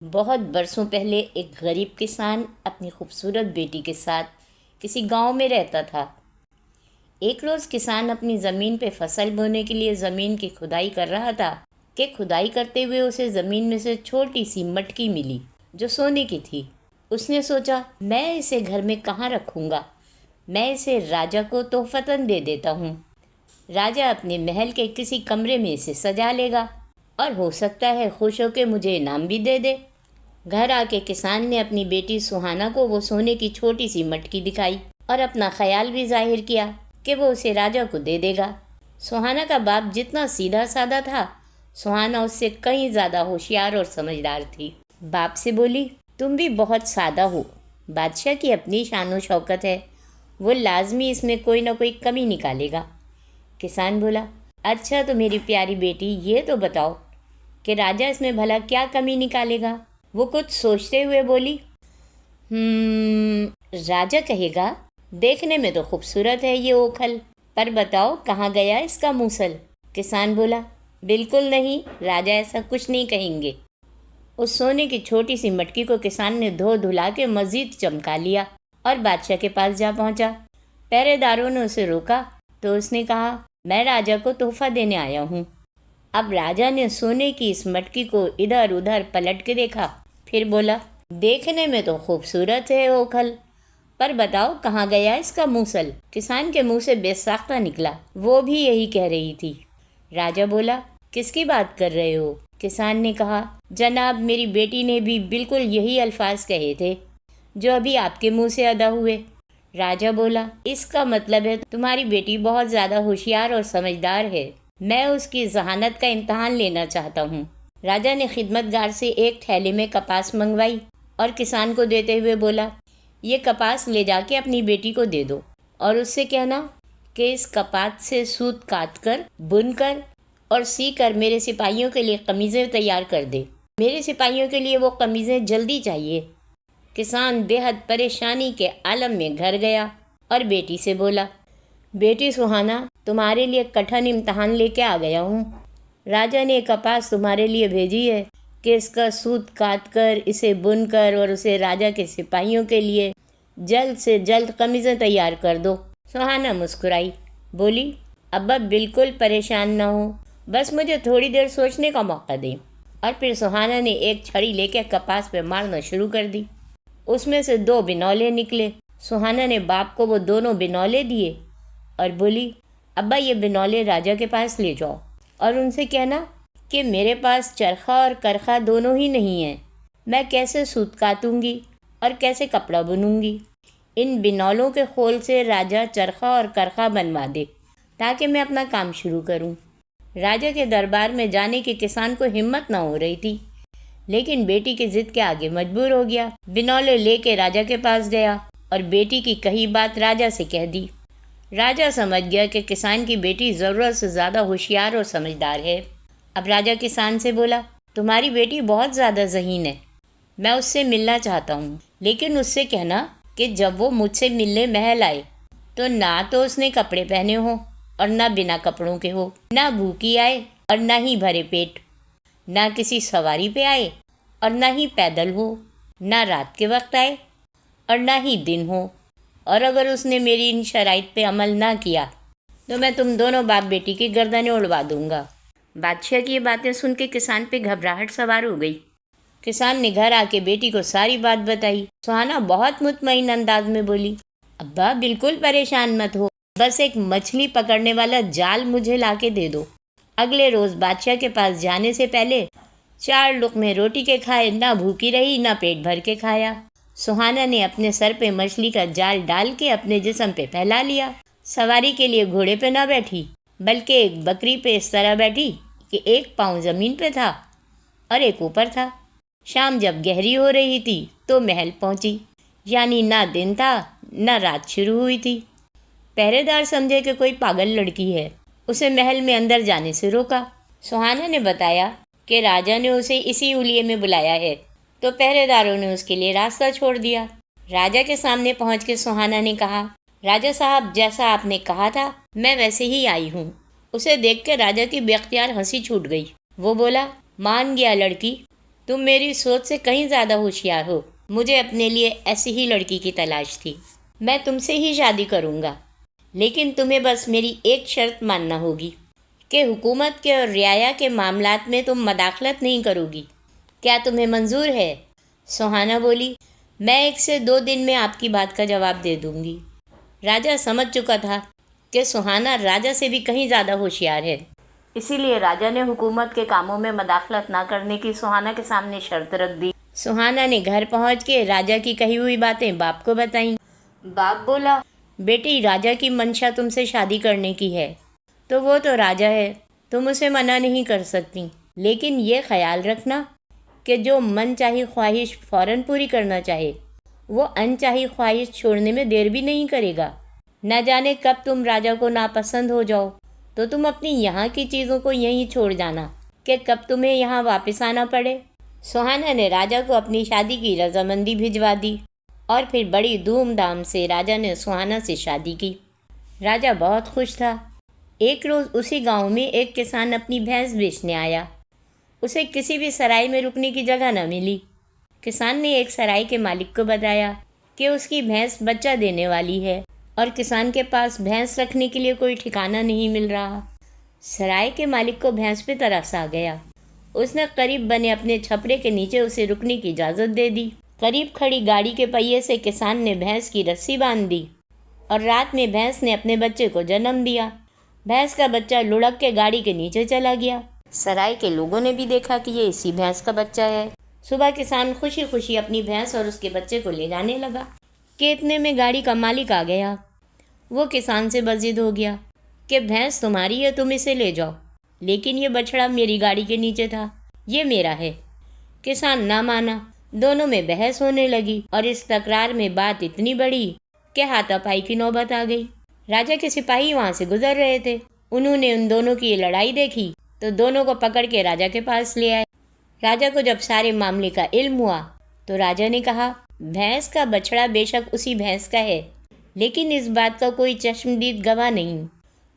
बहुत बरसों पहले एक गरीब किसान अपनी खूबसूरत बेटी के साथ किसी गांव में रहता था। एक रोज़ किसान अपनी ज़मीन पे फसल बोने के लिए ज़मीन की खुदाई कर रहा था कि खुदाई करते हुए उसे ज़मीन में से छोटी सी मटकी मिली जो सोने की थी। उसने सोचा, मैं इसे घर में कहाँ रखूँगा, मैं इसे राजा को तोहफ़तन दे देता हूँ। राजा अपने महल के किसी कमरे में इसे सजा लेगा और हो सकता है खुश होकर मुझे इनाम भी दे दे। घर आके किसान ने अपनी बेटी सुहाना को वो सोने की छोटी सी मटकी दिखाई और अपना ख्याल भी जाहिर किया कि वो उसे राजा को दे देगा। सुहाना का बाप जितना सीधा साधा था, सुहाना उससे कहीं ज़्यादा होशियार और समझदार थी। बाप से बोली, तुम भी बहुत सादा हो, बादशाह की अपनी शान व शौकत है, वो लाजमी इसमें कोई ना कोई कमी निकालेगा। किसान बोला, अच्छा तो मेरी प्यारी बेटी ये तो बताओ कि राजा इसमें भला क्या कमी निकालेगा। वो कुछ सोचते हुए बोली, राजा कहेगा, देखने में तो खूबसूरत है ये ओखल, पर बताओ कहाँ गया इसका मूसल। किसान बोला, बिल्कुल नहीं, राजा ऐसा कुछ नहीं कहेंगे। उस सोने की छोटी सी मटकी को किसान ने धो धुला के मज़ीद चमका लिया और बादशाह के पास जा पहुंचा। पहरेदारों ने उसे रोका तो उसने कहा, मैं राजा को तोहफा देने आया हूँ। अब राजा ने सोने की इस मटकी को इधर उधर पलट के देखा, फिर बोला, देखने में तो खूबसूरत है ओखल, पर बताओ कहाँ गया इसका मूसल। किसान के मुंह से बेसाख्ता निकला, वो भी यही कह रही थी। राजा बोला, किसकी बात कर रहे हो। किसान ने कहा, जनाब मेरी बेटी ने भी बिल्कुल यही अल्फाज कहे थे जो अभी आपके मुंह से अदा हुए। राजा बोला, इसका मतलब है तुम्हारी बेटी बहुत ज़्यादा होशियार और समझदार है, मैं उसकी जहानत का इम्तहान लेना चाहता हूँ। राजा ने खिदमतगार से एक थैले में कपास मंगवाई और किसान को देते हुए बोला, ये कपास ले जाके अपनी बेटी को दे दो और उससे कहना कि इस कपास से सूत काट कर, बुन कर और सी कर मेरे सिपाहियों के लिए कमीज़ें तैयार कर दे। मेरे सिपाहियों के लिए वो कमीज़ें जल्दी चाहिए। किसान बेहद परेशानी के आलम में घर गया और बेटी से बोला, बेटी सुहाना, तुम्हारे लिए कठिन इम्तहान लेके आ गया हूँ। राजा ने कपास तुम्हारे लिए भेजी है कि इसका सूत काट कर, इसे बुन कर और उसे राजा के सिपाहियों के लिए जल्द से जल्द कमीज़ें तैयार कर दो। सुहाना मुस्कुराई, बोली, अब्बा बिल्कुल परेशान ना हो, बस मुझे थोड़ी देर सोचने का मौका दें। और फिर सुहाना ने एक छड़ी लेकर कपास पे मारना शुरू कर दी। उसमें से 2 बिनौले निकले। सुहाना ने बाप को वो दोनों बिनौले दिए और बोली, अब्बा ये बिनौले राजा के पास ले जाओ और उनसे कहना कि मेरे पास चरखा और करखा दोनों ही नहीं है, मैं कैसे सूत काटूंगी और कैसे कपड़ा बुनूंगी। इन बिनौलों के खोल से राजा चरखा और करखा बनवा दे ताकि मैं अपना काम शुरू करूं। राजा के दरबार में जाने की किसान को हिम्मत ना हो रही थी, लेकिन बेटी की जिद के आगे मजबूर हो गया। बिनौले लेके राजा के पास गया और बेटी की कही बात राजा से कह दी। राजा समझ गया कि किसान की बेटी ज़रूरत से ज़्यादा होशियार और समझदार है। अब राजा किसान से बोला, तुम्हारी बेटी बहुत ज़्यादा ज़हीन है, मैं उससे मिलना चाहता हूँ, लेकिन उससे कहना कि जब वो मुझसे मिलने महल आए तो ना तो उसने कपड़े पहने हो और ना बिना कपड़ों के हो, ना भूखी आए और ना ही भरे पेट, ना किसी सवारी पे आए और ना ही पैदल हो, ना रात के वक्त आए और ना ही दिन हो। और अगर उसने मेरी इन शराइत पे अमल ना किया तो मैं तुम दोनों बाप बेटी की गर्दनें उड़वा दूंगा। बादशाह की ये बातें सुन के किसान पे घबराहट सवार हो गई। किसान ने घर आके बेटी को सारी बात बताई। सुहाना बहुत मुतमईन अंदाज में बोली, अब्बा बिल्कुल परेशान मत हो, बस एक मछली पकड़ने वाला जाल मुझे लाके दे दो। अगले रोज़ बादशाह के पास जाने से पहले 4 लुक़मे रोटी के खाए, ना भूखी रही ना पेट भर के खाया। सुहाना ने अपने सर पे मछली का जाल डाल के अपने जिस्म पे फैला लिया। सवारी के लिए घोड़े पे ना बैठी, बल्कि एक बकरी पे इस तरह बैठी कि एक पाँव ज़मीन पे था और एक ऊपर था। शाम जब गहरी हो रही थी तो महल पहुंची, यानी ना दिन था ना रात शुरू हुई थी। पहरेदार समझे कि कोई पागल लड़की है, उसे महल में अंदर जाने से रोका। सुहाना ने बताया कि राजा ने उसे इसी उलिये में बुलाया है, तो पहरेदारों ने उसके लिए रास्ता छोड़ दिया। राजा के सामने पहुंच के सुहाना ने कहा, राजा साहब, जैसा आपने कहा था मैं वैसे ही आई हूँ। उसे देख कर राजा की बेख्तियार हंसी छूट गई। वो बोला, मान गया लड़की, तुम मेरी सोच से कहीं ज़्यादा होशियार हो। मुझे अपने लिए ऐसी ही लड़की की तलाश थी। मैं तुमसे ही शादी करूँगा, लेकिन तुम्हें बस मेरी एक शर्त मानना होगी कि हुकूमत के और रियाया के मामलात में तुम मदाखलत नहीं करोगी। क्या तुम्हें मंजूर है? सुहाना बोली, मैं 1 से 2 दिन में आपकी बात का जवाब दे दूंगी। राजा समझ चुका था कि सुहाना राजा से भी कहीं ज़्यादा होशियार है, इसीलिए राजा ने हुकूमत के कामों में मदाखलत ना करने की सुहाना के सामने शर्त रख दी। सुहाना ने घर पहुंच के राजा की कही हुई बातें बाप को बताईं। बाप बोला, बेटी, राजा की मंशा तुमसे शादी करने की है, तो वो तो राजा है, तुम उसे मना नहीं कर सकती। लेकिन ये ख्याल रखना कि जो मन चाही ख्वाहिश फ़ौरन पूरी करना चाहे, वो अनचाही ख्वाहिश छोड़ने में देर भी नहीं करेगा। न जाने कब तुम राजा को नापसंद हो जाओ तो तुम अपनी यहाँ की चीज़ों को यहीं छोड़ जाना कि कब तुम्हें यहाँ वापस आना पड़े। सुहाना ने राजा को अपनी शादी की रजामंदी भिजवा दी और फिर बड़ी धूमधाम से राजा ने सुहाना से शादी की। राजा बहुत खुश था। एक रोज़ उसी गांव में एक किसान अपनी भैंस बेचने आया। उसे किसी भी सराय में रुकने की जगह न मिली। किसान ने एक सराय के मालिक को बताया कि उसकी भैंस बच्चा देने वाली है और किसान के पास भैंस रखने के लिए कोई ठिकाना नहीं मिल रहा। सराय के मालिक को भैंस पे तरस आ गया। उसने करीब बने अपने छपरे के नीचे उसे रुकने की इजाज़त दे दी। करीब खड़ी गाड़ी के पहिए से किसान ने भैंस की रस्सी बांध दी और रात में भैंस ने अपने बच्चे को जन्म दिया। भैंस का बच्चा लुढ़क के गाड़ी के नीचे चला गया। सराय के लोगों ने भी देखा कि ये इसी भैंस का बच्चा है। सुबह किसान खुशी खुशी अपनी भैंस और उसके बच्चे को ले जाने लगा कि इतने में गाड़ी का मालिक आ गया। वो किसान से बजिद हो गया कि भैंस तुम्हारी है, तुम इसे ले जाओ, लेकिन ये बछड़ा मेरी गाड़ी के नीचे था, ये मेरा है। किसान ना माना। दोनों में बहस होने लगी और इस तकरार में बात इतनी बड़ी कि हाथापाई की नौबत आ गई। राजा के सिपाही वहाँ से गुजर रहे थे। उन्होंने उन दोनों की ये लड़ाई देखी तो दोनों को पकड़ के राजा के पास ले आए। राजा को जब सारे मामले का इल्म हुआ तो राजा ने कहा, भैंस का बछड़ा बेशक उसी भैंस का है, लेकिन इस बात का कोई चश्मदीद गवाह नहीं,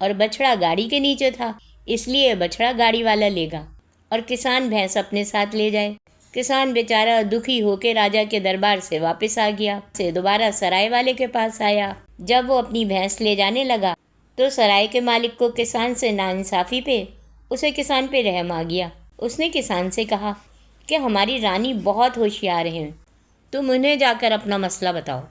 और बछड़ा गाड़ी के नीचे था, इसलिए बछड़ा गाड़ी वाला लेगा और किसान भैंस अपने साथ ले जाए। किसान बेचारा दुखी होकर राजा के दरबार से वापस आ गया। से दोबारा सराय वाले के पास आया। जब वो अपनी भैंस ले जाने लगा तो सराय के मालिक को किसान से नाइंसाफ़ी पे उसे किसान पे रहम आ गया। उसने किसान से कहा कि हमारी रानी बहुत होशियार हैं, तुम उन्हें जाकर अपना मसला बताओ।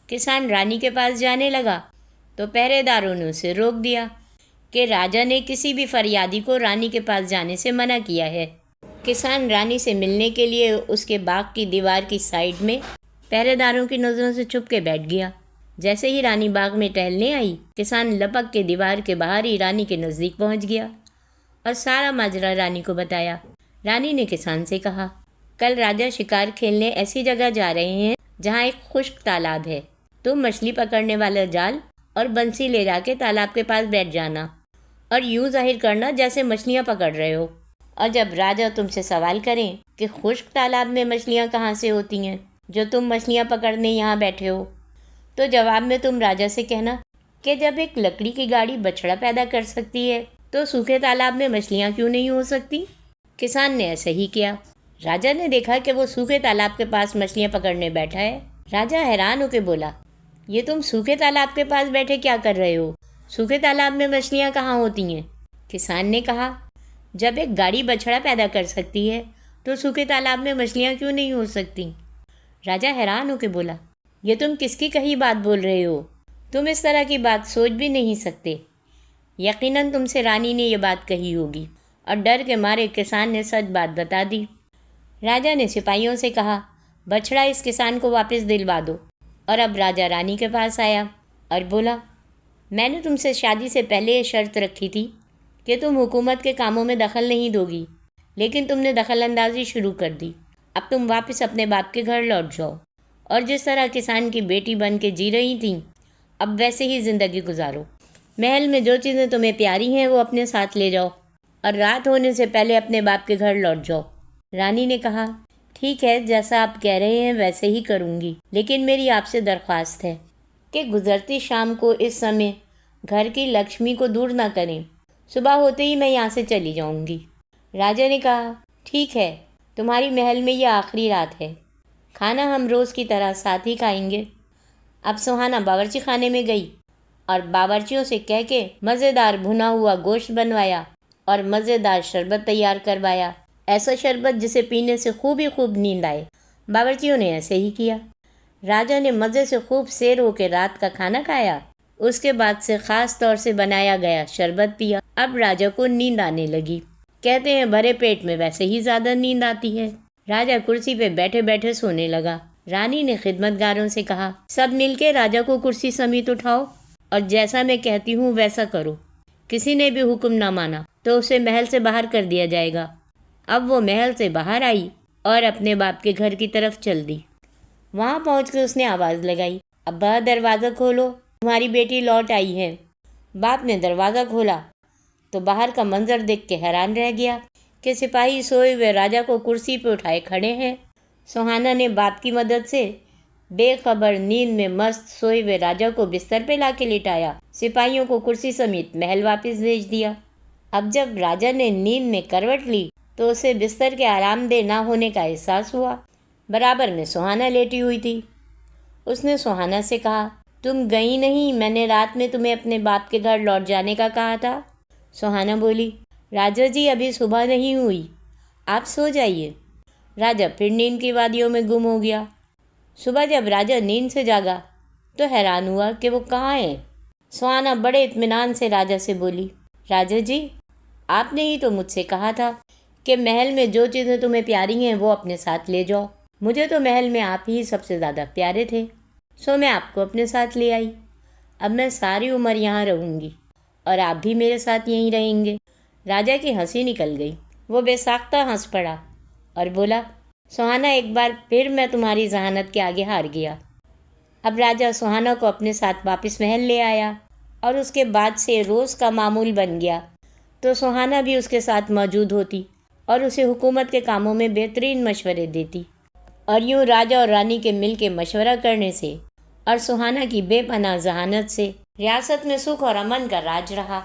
किसान रानी के पास जाने लगा तो पहरेदारों ने उसे रोक दिया कि राजा ने किसी भी फरियादी को रानी के पास जाने से मना किया है। किसान रानी से मिलने के लिए उसके बाग की दीवार की साइड में पहरेदारों की नज़रों से छुप के बैठ गया। जैसे ही रानी बाग में टहलने आई, किसान लपक के दीवार के बाहर ही रानी के नज़दीक पहुंच गया और सारा माजरा रानी को बताया। रानी ने किसान से कहा, कल राजा शिकार खेलने ऐसी जगह जा रहे हैं जहाँ एक खुश्क तालाब है। तुम मछली पकड़ने वाला जाल और बंसी ले जाके तालाब के पास बैठ जाना और यूँ जाहिर करना जैसे मछलियाँ पकड़ रहे हो। और जब राजा तुमसे सवाल करें कि खुश्क तालाब में मछलियाँ कहाँ से होती हैं जो तुम मछलियाँ पकड़ने यहाँ बैठे हो, तो जवाब में तुम राजा से कहना कि जब एक लकड़ी की गाड़ी बछड़ा पैदा कर सकती है तो सूखे तालाब में मछलियाँ क्यों नहीं हो सकती। किसान ने ऐसा ही किया। राजा ने देखा कि वो सूखे तालाब के पास मछलियाँ पकड़ने बैठा है। राजा हैरान होकर बोला, ये तुम सूखे तालाब के पास बैठे क्या कर रहे हो? सूखे तालाब में मछलियाँ कहाँ होती हैं? किसान ने कहा, जब एक गाड़ी बछड़ा पैदा कर सकती है तो सूखे तालाब में मछलियाँ क्यों नहीं हो सकती। राजा हैरान होकर बोला, ये तुम किसकी कही बात बोल रहे हो? तुम इस तरह की बात सोच भी नहीं सकते। यकीनन तुमसे रानी ने ये बात कही होगी। और डर के मारे किसान ने सच बात बता दी। राजा ने सिपाहियों से कहा, बछड़ा इस किसान को वापस दिलवा दो। और अब राजा रानी के पास आया और बोला, मैंने तुमसे शादी से पहले ये शर्त रखी थी कि तुम हुकूमत के कामों में दखल नहीं दोगी, लेकिन तुमने दखल अंदाजी शुरू कर दी। अब तुम वापस अपने बाप के घर लौट जाओ और जिस तरह किसान की बेटी बन के जी रही थी, अब वैसे ही ज़िंदगी गुजारो। महल में जो चीज़ें तुम्हें प्यारी हैं वो अपने साथ ले जाओ और रात होने से पहले अपने बाप के घर लौट जाओ। रानी ने कहा, ठीक है, जैसा आप कह रहे हैं वैसे ही करूँगी, लेकिन मेरी आपसे दरख्वास्त है कि गुज़रती शाम को इस समय घर की लक्ष्मी को दूर ना करें। सुबह होते ही मैं यहाँ से चली जाऊँगी। राजा ने कहा, ठीक है, तुम्हारी महल में यह आखिरी रात है। खाना हम रोज़ की तरह साथ ही खाएंगे। अब सुहाना बावर्ची खाने में गई और बावर्चियों से कह के मज़ेदार भुना हुआ गोश्त बनवाया और मज़ेदार शरबत तैयार करवाया, ऐसा शरबत जिसे पीने से खूब ही खूब नींद आए। बावर्चियों ने ऐसे ही किया। राजा ने मज़े से खूब सैर होकर रात का खाना खाया। उसके बाद से ख़ास तौर से बनाया गया शरबत पिया। अब राजा को नींद आने लगी। कहते हैं भरे पेट में वैसे ही ज़्यादा नींद आती है। राजा कुर्सी पे बैठे बैठे सोने लगा। रानी ने खिदमतगारों से कहा, सब मिलके राजा को कुर्सी समेत उठाओ और जैसा मैं कहती हूँ वैसा करो। किसी ने भी हुक्म ना माना तो उसे महल से बाहर कर दिया जाएगा। अब वो महल से बाहर आई और अपने बाप के घर की तरफ चल दी। वहाँ पहुँच कर उसने आवाज़ लगाई, अब्बा दरवाज़ा खोलो, तुम्हारी बेटी लौट आई है। बाप ने दरवाज़ा खोला तो बाहर का मंजर देख के हैरान रह गया कि सिपाही सोए हुए राजा को कुर्सी पर उठाए खड़े हैं। सुहाना ने बाप की मदद से बेखबर नींद में मस्त सोए हुए राजा को बिस्तर पे लाके लिटाया, सिपाहियों को कुर्सी समेत महल वापस भेज दिया। अब जब राजा ने नींद में करवट ली तो उसे बिस्तर के आरामदेह ना होने का एहसास हुआ। बराबर में सुहाना लेटी हुई थी। उसने सुहाना से कहा, तुम गई नहीं, मैंने रात में तुम्हें अपने बाप के घर लौट जाने का कहा था। सुहाना बोली, राजा जी अभी सुबह नहीं हुई, आप सो जाइए। राजा फिर नींद की वादियों में गुम हो गया। सुबह जब राजा नींद से जागा तो हैरान हुआ कि वो कहाँ है। सुहाना बड़े इत्मीनान से राजा से बोली, राजा जी आपने ही तो मुझसे कहा था कि महल में जो चीज़ें तुम्हें प्यारी हैं वो अपने साथ ले जाओ। मुझे तो महल में आप ही सबसे ज़्यादा प्यारे थे, सो मैं आपको अपने साथ ले आई। अब मैं सारी उम्र यहाँ रहूँगी और आप भी मेरे साथ यहीं रहेंगे। राजा की हंसी निकल गई। वो बेसाख्ता हंस पड़ा और बोला, सुहाना एक बार फिर मैं तुम्हारी जहानत के आगे हार गया। अब राजा सुहाना को अपने साथ वापस महल ले आया और उसके बाद से रोज़ का मामूल बन गया तो सुहाना भी उसके साथ मौजूद होती और उसे हुकूमत के कामों में बेहतरीन मशवरे देती। और यूँ राजा और रानी के मिल के मशवरा करने से और सुहाना की बेपनाह जहानत से रियासत में सुख और अमन का राज रहा।